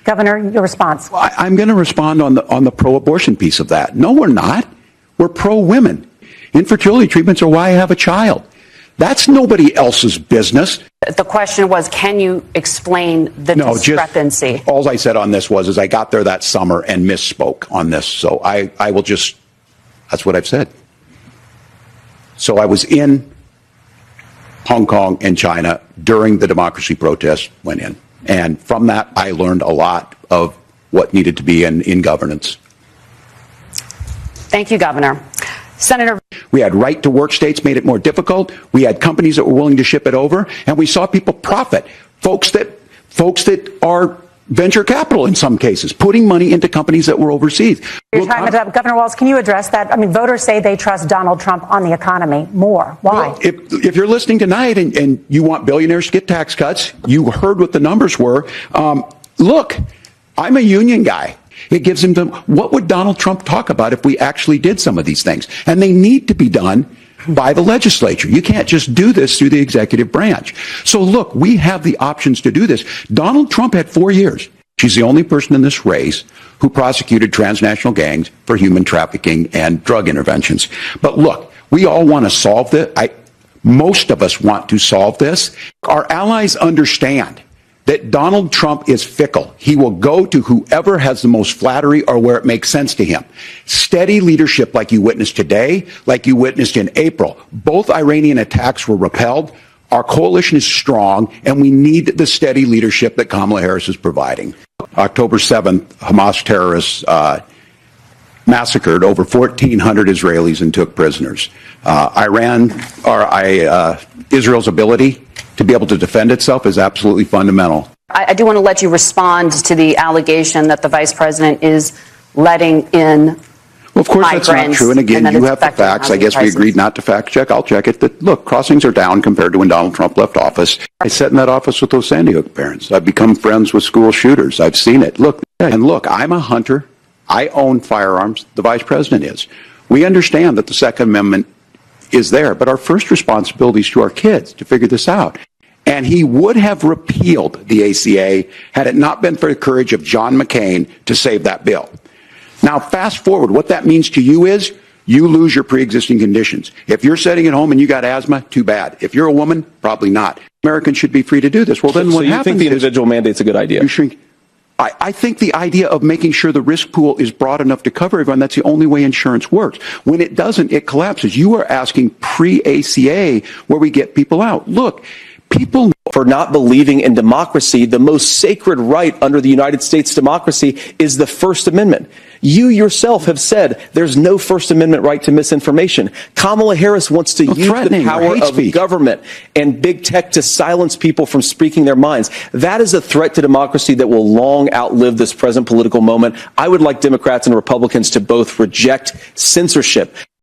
Governor, your response. Well, I'm going to respond on the pro-abortion piece of that. No, we're not. We're pro-women. Infertility treatments are why I have a child. That's nobody else's business. The question was, can you explain the discrepancy? All I said on this was I got there that summer and misspoke on this. So I will just, that's what I've said. So I was in Hong Kong and China during the democracy protests went in. And from that, I learned a lot of what needed to be in governance. Thank you, Governor. Senator. We had right-to-work states made it more difficult. We had companies that were willing to ship it over, and we saw people profit. Folks that are venture capital in some cases, putting money into companies that were overseas. Your time is up. Governor Walz, can you address that? I mean, voters say they trust Donald Trump on the economy more. Why? Well, if you're listening tonight and you want billionaires to get tax cuts, you heard what the numbers were. Look, I'm a union guy. It gives him what would Donald Trump talk about if we actually did some of these things? And they need to be done by the legislature. You can't just do this through the executive branch. So look, we have the options to do this. Donald Trump had 4 years. She's the only person in this race who prosecuted transnational gangs for human trafficking and drug interventions. But look, we all want to solve this. Most of us want to solve this. Our allies understand that Donald Trump is fickle. He will go to whoever has the most flattery or where it makes sense to him. Steady leadership like you witnessed today, like you witnessed in April. Both Iranian attacks were repelled. Our coalition is strong, and we need the steady leadership that Kamala Harris is providing. October 7th, Hamas terrorists massacred over 1,400 Israelis and took prisoners. Israel's ability to be able to defend itself is absolutely fundamental. I do want to let you respond to the allegation that the vice president is letting in. Well, of course, that's not true. And again, you have the facts. I guess we agreed not to fact check. I'll check it. That, look, crossings are down compared to when Donald Trump left office. I sat in that office with those Sandy Hook parents. I've become friends with school shooters. I've seen it. Look, I'm a hunter. I own firearms. The vice president is. We understand that the Second Amendment is there, but our first responsibility is to our kids to figure this out. And he would have repealed the ACA had it not been for the courage of John McCain to save that bill. Now, fast forward, what that means to you is you lose your pre-existing conditions. If you're sitting at home and you got asthma, too bad. If you're a woman, probably not. Americans should be free to do this. Well, then what happens is... So you think the individual mandate's a good idea? You shrink. I think the idea of making sure the risk pool is broad enough to cover everyone, that's the only way insurance works. When it doesn't, it collapses. You are asking pre-ACA where we get people out. Look, people... For not believing in democracy, the most sacred right under the United States democracy is the First Amendment. You yourself have said there's no First Amendment right to misinformation. Kamala Harris wants to use the power of government and big tech to silence people from speaking their minds. That is a threat to democracy that will long outlive this present political moment. I would like Democrats and Republicans to both reject censorship.